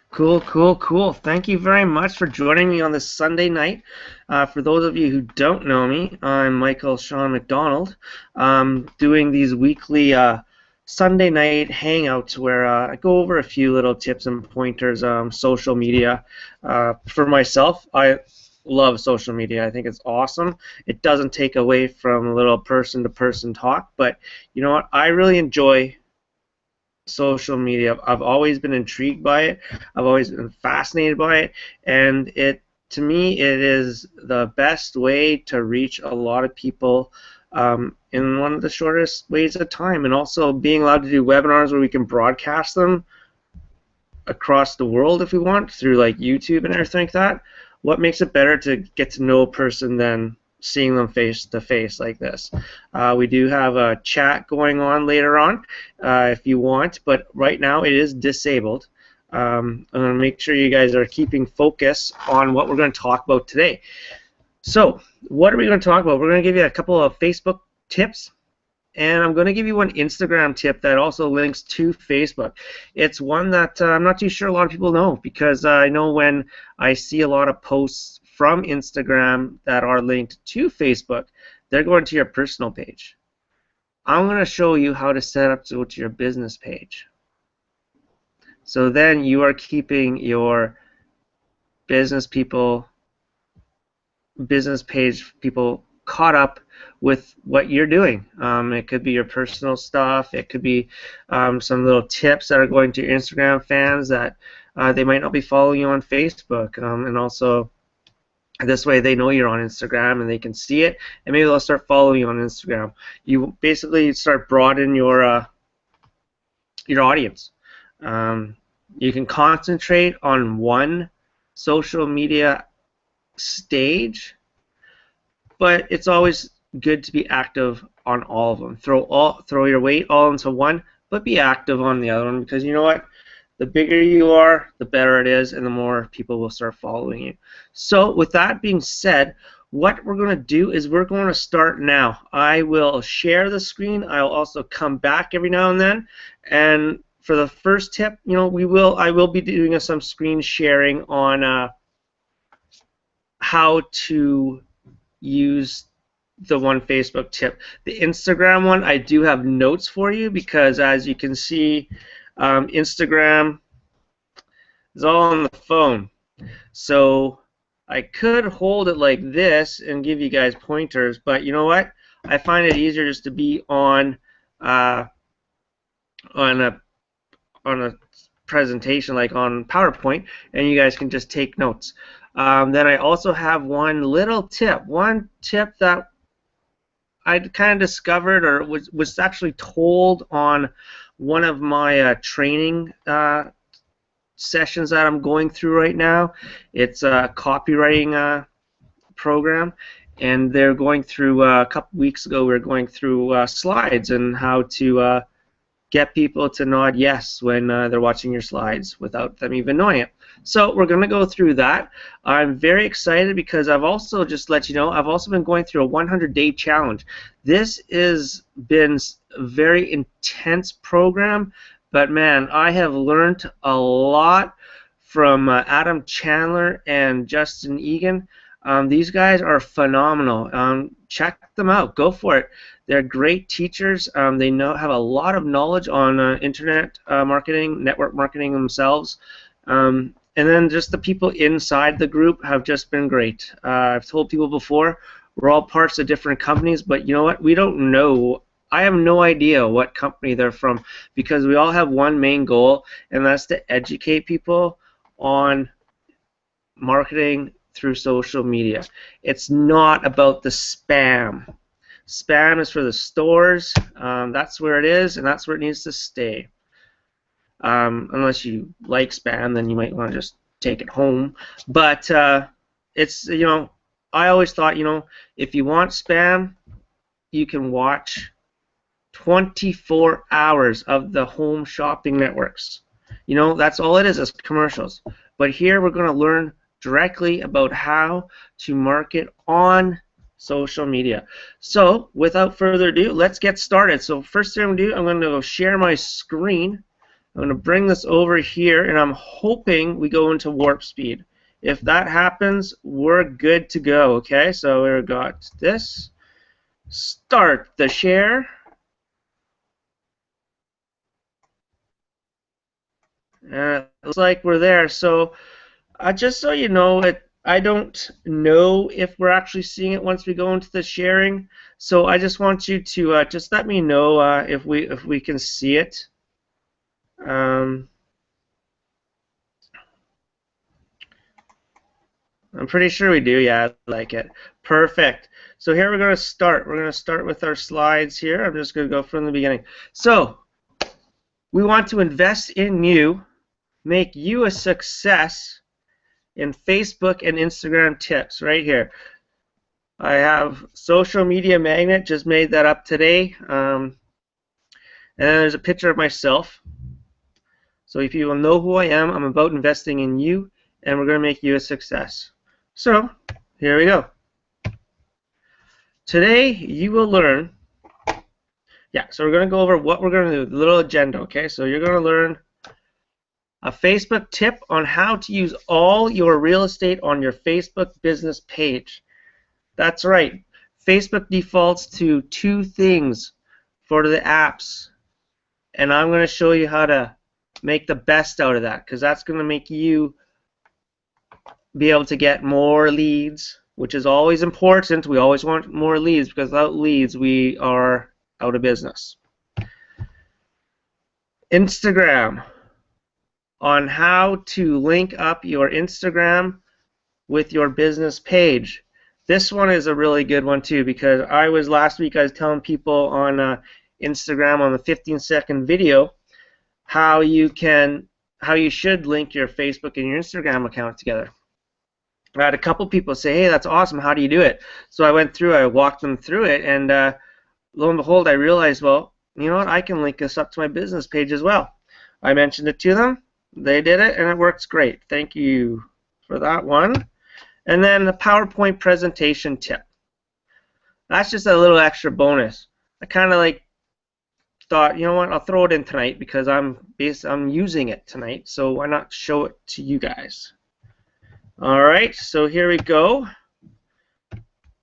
Cool, cool, cool. Thank you very much for joining me on this Sunday night. For those of you who don't know me, I'm Michael Sean McDonald, doing these weekly Sunday night hangouts where I go over a few little tips and pointers on social media. For myself, I love social media. I think it's awesome. It doesn't take away from a little person-to-person talk, but you know what? I really enjoy social media. I've always been intrigued by it. I've always been fascinated by it, and to me it is the best way to reach a lot of people in one of the shortest ways of time, and also being allowed to do webinars where we can broadcast them across the world if we want through like YouTube and everything like that. What makes it better to get to know a person than seeing them face to face like this? We do have a chat going on later on if you want, but right now it is disabled. I'm going to make sure you guys are keeping focus on what we're going to talk about today. So, what are we going to talk about? We're going to give you a couple of Facebook tips, and I'm going to give you one Instagram tip that also links to Facebook. It's one that I'm not too sure a lot of people know, because I know when I see a lot of posts from Instagram that are linked to Facebook, they're going to your personal page. I'm going to show you how to set up to go to your business page. So then you are keeping your business page people caught up with what you're doing. It could be your personal stuff. It could be some little tips that are going to your Instagram fans that they might not be following you on Facebook. And also, this way they know you're on Instagram and they can see it, and maybe they'll start following you on Instagram. You basically start broadening your audience. You can concentrate on one social media stage, but it's always good to be active on all of them. Throw your weight all into one, but be active on the other one, because you know what? The bigger you are, the better it is, and the more people will start following you. So with that being said, what we're going to do is we're going to start now. I will share the screen. I'll also come back every now and then, and for the first tip, I will be doing some screen sharing on how to use the one Facebook tip. The Instagram one, I do have notes for you, because as you can see, Instagram is all on the phone. So I could hold it like this and give you guys pointers, but you know what? I find it easier just to be on a presentation, like on PowerPoint, and you guys can just take notes. Then I also have one tip that I kind of discovered, or was actually told on one of my training sessions that I'm going through right now. It's a copywriting program, and they're going through a couple weeks ago. We were going through slides and how to get people to nod yes when they're watching your slides without them even knowing it. So we're going to go through that. I'm very excited because I've also, just let you know, I've also been going through a 100-day challenge. This has been a very intense program, but man, I have learned a lot from Adam Chandler and Justin Egan. These guys are phenomenal. Check them out. Go for it. They're great teachers. They have a lot of knowledge on internet marketing, network marketing themselves. And then just the people inside the group have just been great. I've told people before, we're all parts of different companies, but you know what? We don't know. I have no idea what company they're from, because we all have one main goal, and that's to educate people on marketing through social media. It's not about the spam. Spam is for the stores. That's where it is, and that's where it needs to stay. Unless you like spam, then you might want to just take it home. But it's, I always thought, if you want spam, you can watch 24 hours of the home shopping networks. That's all it is commercials. But here we're going to learn directly about how to market on social media. So without further ado, let's get started. So first thing I'm going to do, I'm going to go share my screen. I'm going to bring this over here, and I'm hoping we go into warp speed. If that happens, we're good to go. Okay, so we've got this. Start the share. And it looks like we're there. So just so you know, I don't know if we're actually seeing it once we go into the sharing. So I just want you to just let me know if we can see it. I'm pretty sure we do. Yeah, I like it. Perfect. So here we're going to start. We're going to start with our slides here. I'm just going to go from the beginning. So we want to invest in you, make you a success in Facebook and Instagram tips right here. I have Social Media Magnet, just made that up today. And then there's a picture of myself. So if you will know who I am, I'm about investing in you, and we're going to make you a success. So here we go. Today you will learn, so we're going to go over what we're going to do, the little agenda, okay? So you're going to learn a Facebook tip on how to use all your real estate on your Facebook business page. That's right. Facebook defaults to 2 things for the apps, and I'm going to show you how to make the best out of that, because that's going to make you be able to get more leads, which is always important. We always want more leads, because without leads we are out of business. Instagram, on how to link up your Instagram with your business page. This one is a really good one too, because last week I was telling people on Instagram on the 15-second video how you should link your Facebook and your Instagram account together. I had a couple people say, hey, that's awesome, how do you do it? So I walked them through it, and lo and behold, I realized, well, you know what, I can link this up to my business page as well. I mentioned it to them, they did it, and it works great. Thank you for that one. And then the PowerPoint presentation tip. That's just a little extra bonus. I kind of thought, you know what, I'll throw it in tonight because I'm using it tonight, so why not show it to you guys? Alright, so here we go.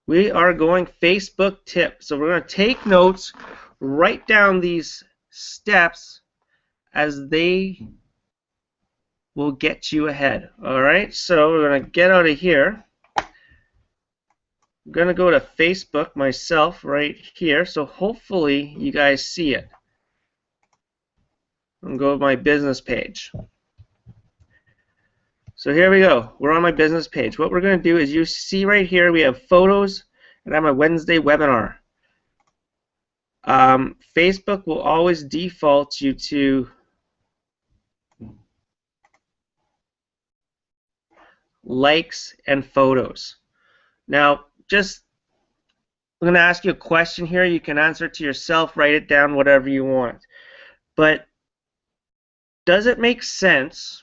We are going Facebook tip. So we're going to take notes, write down these steps as they will get you ahead. Alright, so we're going to get out of here. I'm going to go to Facebook myself right here, so hopefully you guys see it. I'm going to go to my business page. So here we go. We're on my business page. What we're going to do is, you see right here we have photos, and I'm a Wednesday webinar. Facebook will always default you to likes and photos. Now, I'm going to ask you a question here. You can answer it to yourself, write it down, whatever you want. But does it make sense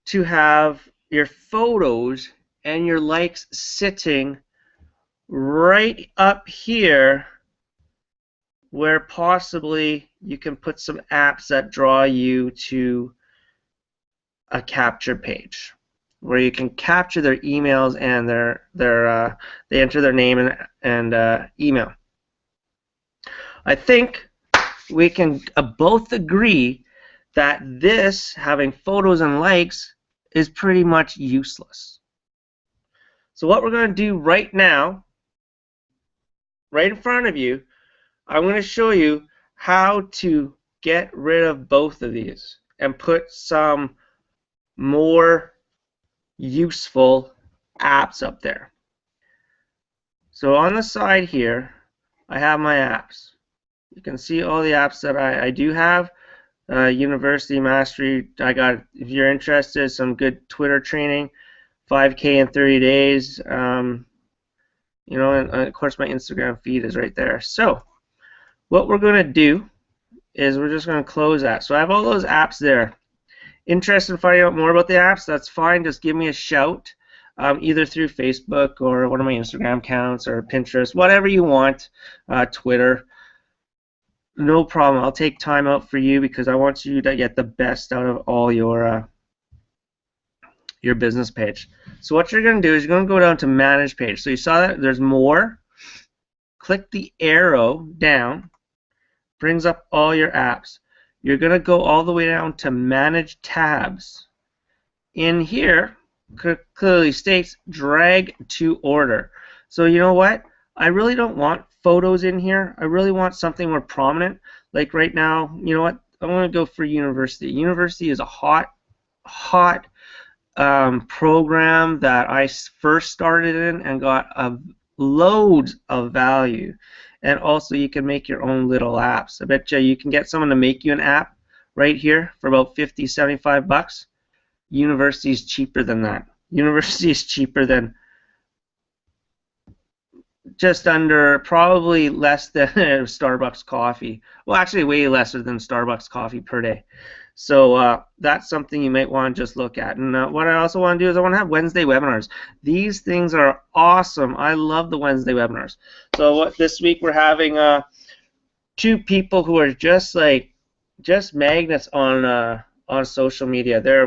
to have your photos and your likes sitting right up here where possibly you can put some apps that draw you to a capture page, where you can capture their emails and they enter their name and email? I think we can both agree that this, having photos and likes, is pretty much useless. So what we're going to do right now, right in front of you, I'm going to show you how to get rid of both of these and put some more useful apps up there. So on the side here, I have my apps. You can see all the apps that I do have. University Mastery, I got, if you're interested, some good Twitter training, 5K in 30 days. You know, and of course my Instagram feed is right there. So what we're going to do is we're just going to close that. So I have all those apps there. Interested in finding out more about the apps? That's fine. Just give me a shout, either through Facebook or one of my Instagram accounts or Pinterest, whatever you want, Twitter. No problem. I'll take time out for you because I want you to get the best out of all your business page. So what you're going to do is you're going to go down to Manage Page. So you saw that there's More. Click the arrow down. Brings up all your apps. You're going to go all the way down to Manage Tabs. In here, clearly states drag to order. So you know what? I really don't want photos in here. I really want something more prominent. Like right now, you know what? I want to go for University. University is a hot program that I first started in and got loads of value. And also you can make your own little apps. I bet you can get someone to make you an app right here for about 50, 75 bucks. University is cheaper than that. University is cheaper than just under, probably less than Starbucks coffee. Well, actually way lesser than Starbucks coffee per day. So that's something you might want to just look at. And what I also want to do is I want to have Wednesday webinars. These things are awesome. I love the Wednesday webinars. So this week we're having 2 people who are just magnets on social media. They're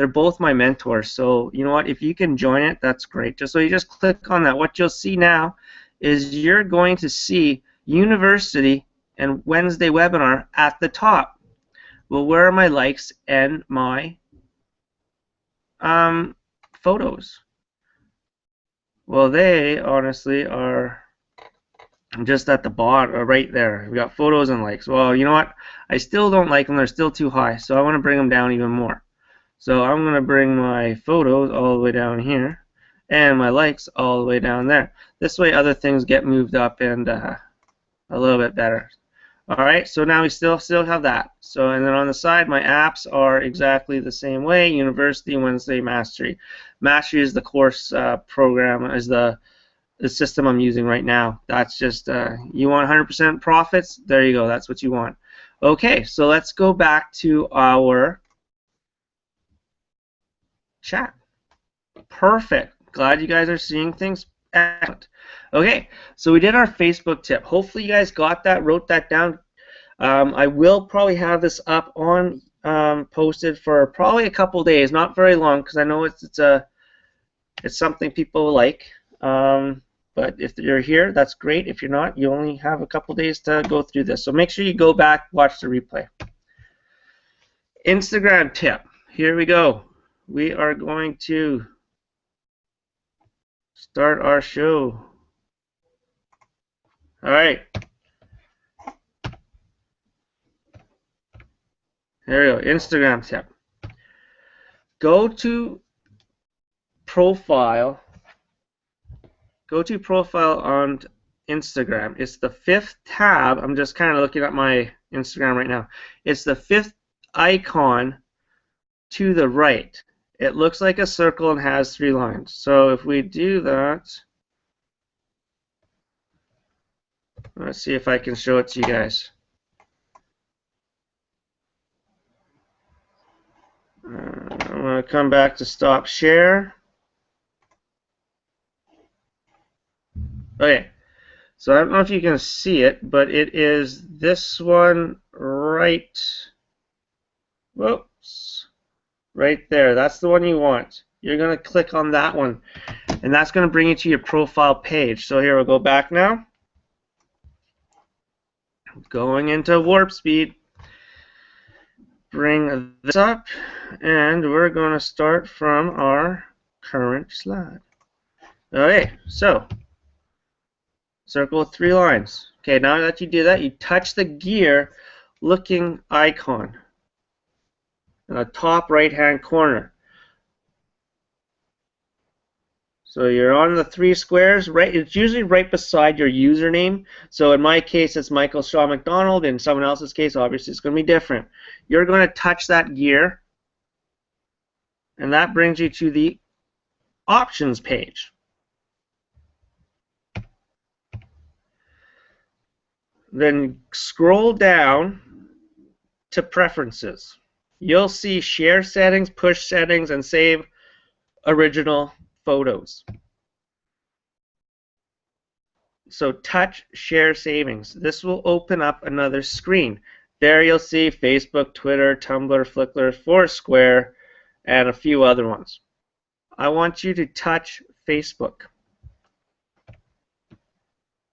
both my mentors. So you know what? If you can join it, that's great. So you just click on that. What you'll see now is you're going to see University and Wednesday webinar at the top. Well, where are my likes and my photos? Well, they honestly are just at the bottom, right there. We got photos and likes. Well, you know what? I still don't like them. They're still too high, so I want to bring them down even more. So I'm going to bring my photos all the way down here and my likes all the way down there. This way other things get moved up and a little bit better. Alright, so now we still have that. So, and then on the side, my apps are exactly the same way. University, Wednesday, Mastery. Mastery is the course program, is the system I'm using right now. That's just, you want 100% profits? There you go, that's what you want. Okay, so let's go back to our chat. Perfect. Glad you guys are seeing things. Excellent. Okay, so we did our Facebook tip. Hopefully you guys got that, wrote that down. I will probably have this up on posted for probably a couple days, not very long, because I know it's something people like. But if you're here, that's great. If you're not, you only have a couple days to go through this. So make sure you go back, watch the replay. Instagram tip. Here we go. We are going to start our show. All right. There we go. Instagram tip. Go to profile. Go to profile on Instagram. It's the 5th tab. I'm just kind of looking at my Instagram right now. It's the 5th icon to the right. It looks like a circle and has 3 lines. So if we do that, let's see if I can show it to you guys. I'm going to come back to stop share. Okay, so I don't know if you can see it, but it is this one right, whoops, right there. That's the one you want. You're going to click on that one, and that's going to bring you to your profile page. So here, we'll go back now. Going into warp speed. Bring this up, and we're going to start from our current slide. Okay, so circle with 3 lines. Okay, now that you do that, you touch the gear looking icon in the top right hand corner. So you're on the 3 squares, right? It's usually right beside your username. So in my case, it's Michael Shaw McDonald. In someone else's case, obviously, it's going to be different. You're going to touch that gear, and that brings you to the options page. Then scroll down to preferences. You'll see share settings, push settings, and save original photos. So touch share savings. This will open up another screen. There you'll see Facebook, Twitter, Tumblr, Flickr, Foursquare, and a few other ones. I want you to touch Facebook.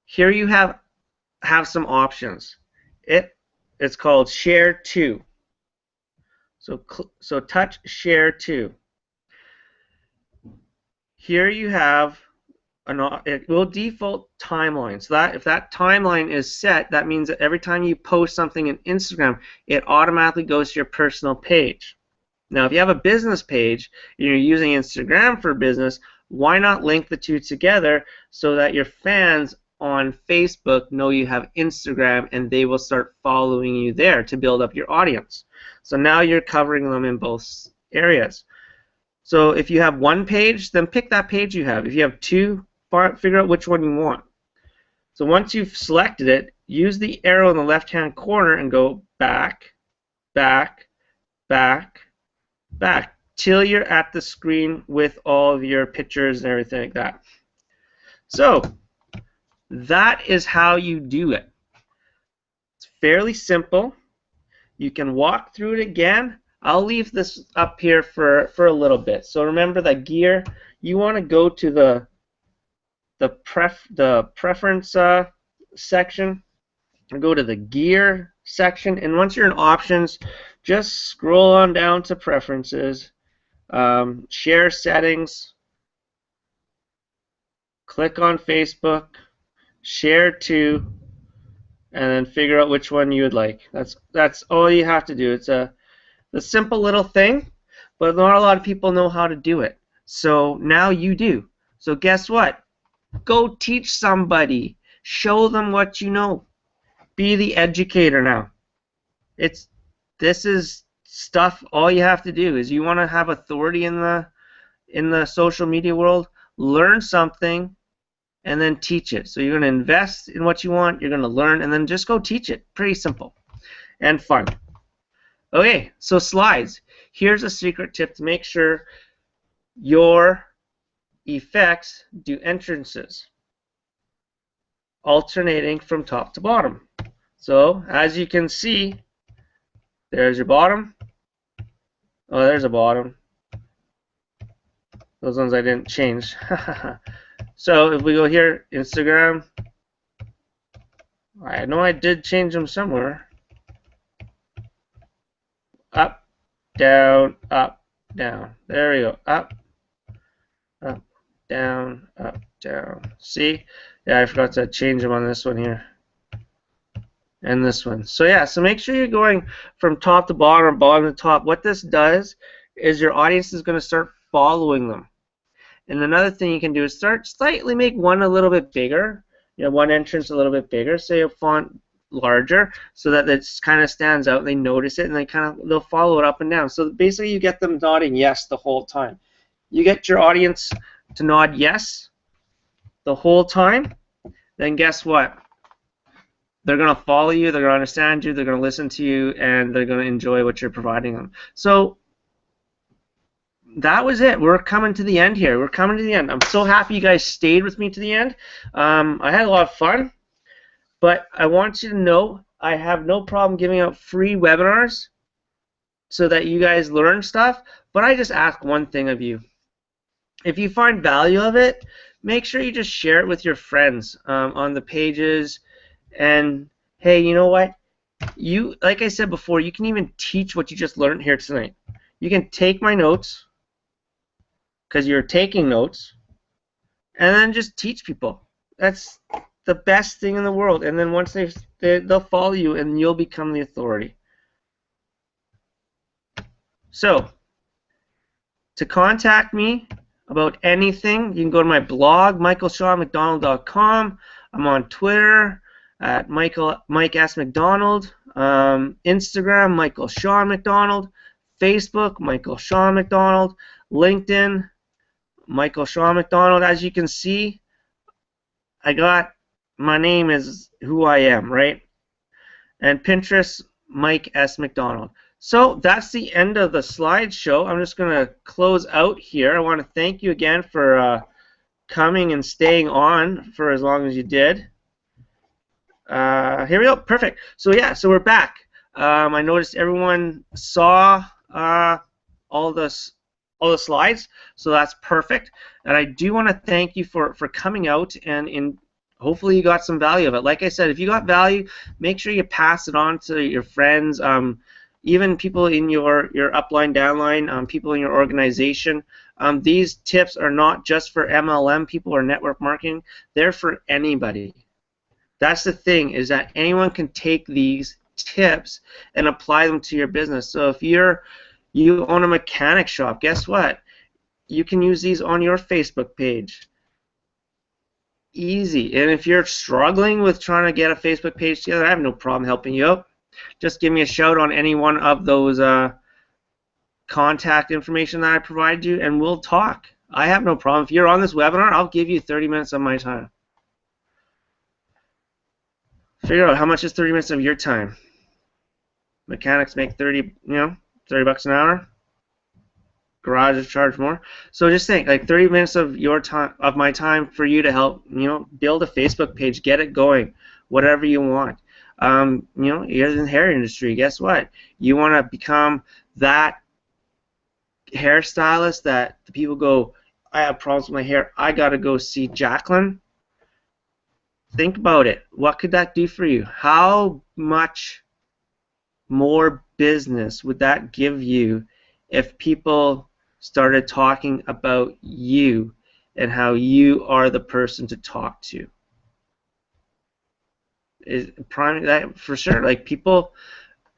Here you have some options. It's called Share To. So touch Share To. Here you have it will default timeline. So that if that timeline is set, that means that every time you post something in Instagram, it automatically goes to your personal page. Now, if you have a business page and you're using Instagram for business, why not link the two together so that your fans on Facebook know you have Instagram and they will start following you there to build up your audience. So now you're covering them in both areas. So if you have one page, then pick that page you have. If you have two, figure out which one you want. So once you've selected it, use the arrow in the left-hand corner and go back, back, back, back, till you're at the screen with all of your pictures and everything like that. So that is how you do it. It's fairly simple. You can walk through it again. I'll leave this up here for a little bit. So remember that gear, you want to go to the preference section and go to the gear section, and once you're in options, just scroll on down to preferences, share settings, click on Facebook, share to, and then figure out which one you would like. That's all you have to do. It's a simple little thing, but not a lot of people know how to do it. So now you do. So guess what? Go teach somebody. Show them what you know. Be the educator now. This is stuff. All you have to do is you want to have authority in the social media world. Learn something and then teach it. So you're going to invest in what you want. You're going to learn and then just go teach it. Pretty simple and fun. Okay, so slides. Here's a secret tip to make sure your effects do entrances, alternating from top to bottom. So as you can see, there's your bottom. Oh, there's a bottom. Those ones I didn't change. So if we go here, Instagram, I know I did change them somewhere. Up, down, up, down. There we go. Up, up, down, up, down. See? Yeah, I forgot to change them on this one here. And this one. So yeah, so make sure you're going from top to bottom, bottom to top. What this does is your audience is going to start following them. And another thing you can do is start slightly make one a little bit bigger. You know, one entrance a little bit bigger. Say a font larger so that it kind of stands out. They notice it and they'll follow it up and down. So basically you get them nodding yes the whole time. You get your audience to nod yes the whole time, then guess what? They're going to follow you, they're going to understand you, they're going to listen to you, and they're going to enjoy what you're providing them. So that was it. We're coming to the end here. We're coming to the end. I'm so happy you guys stayed with me to the end. I had a lot of fun. But I want you to know I have no problem giving out free webinars so that you guys learn stuff, but I just ask one thing of you. If you find value of it, make sure you just share it with your friends on the pages. And hey, you know what? Like I said before, you can even teach what you just learned here tonight. You can take my notes, because you're taking notes, and then just teach people. That's the best thing in the world, and then once they'll follow you and you'll become the authority. So to contact me about anything, you can go to my blog, michaelseanmcdonald.com. I'm on Twitter at Mike S. McDonald, Instagram, Michael Sean McDonald, Facebook, Michael Sean McDonald, LinkedIn, Michael Sean McDonald. As you can see, my name is who I am, right? And Pinterest, Mike S. McDonald. So that's the end of the slideshow. I'm just going to close out here. I want to thank you again for coming and staying on for as long as you did. Here we go. Perfect. So yeah, so we're back. I noticed everyone saw all the slides, so that's perfect. And I do want to thank you for coming out and hopefully you got some value of it. Like I said, if you got value, make sure you pass it on to your friends, even people in your upline, downline, people in your organization. These tips are not just for MLM people or network marketing. They're for anybody. That's the thing, is that anyone can take these tips and apply them to your business. So if you own a mechanic shop, guess what? You can use these on your Facebook page. Easy. And if you're struggling with trying to get a Facebook page together, I have no problem helping you out. Just give me a shout on any one of those contact information that I provide you, and we'll talk. I have no problem. If you're on this webinar, I'll give you 30 minutes of my time. Figure out how much is 30 minutes of your time. Mechanics make 30 bucks an hour. Garages charge more. So just think, like 30 minutes of your time, of my time, for you to help, build a Facebook page, get it going, whatever you want. You're in the hair industry. Guess what? You want to become that hairstylist that the people go, I have problems with my hair, I got to go see Jacqueline. Think about it. What could that do for you? How much more business would that give you if people started talking about you and how you are the person to talk to? That for sure. Like people,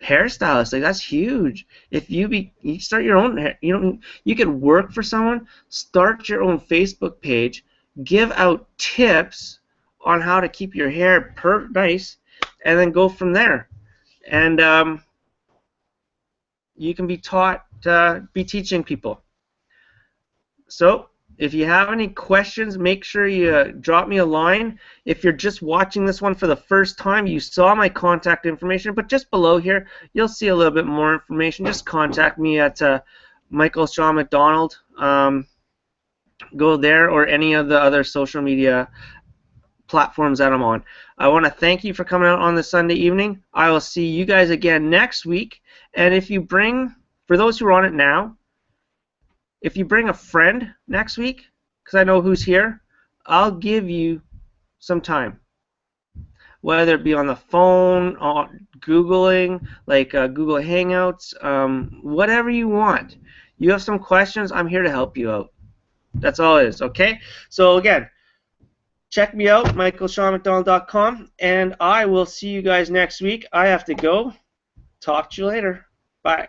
hairstylists, like that's huge. If you start your own hair, you could work for someone, start your own Facebook page, give out tips on how to keep your hair nice, and then go from there. And you can be taught, be teaching people. So if you have any questions, make sure you drop me a line. If you're just watching this one for the first time, you saw my contact information, but just below here, you'll see a little bit more information. Just contact me at Michael Sean McDonald. Go there, or any of the other social media platforms that I'm on. I want to thank you for coming out on this Sunday evening. I will see you guys again next week. And if you bring, for those who are on it now, if you bring a friend next week, because I know who's here, I'll give you some time. Whether it be on the phone, on Googling, like Google Hangouts, whatever you want. You have some questions, I'm here to help you out. That's all it is, okay? So again, check me out, michaelseanmcdonald.com, and I will see you guys next week. I have to go. Talk to you later. Bye.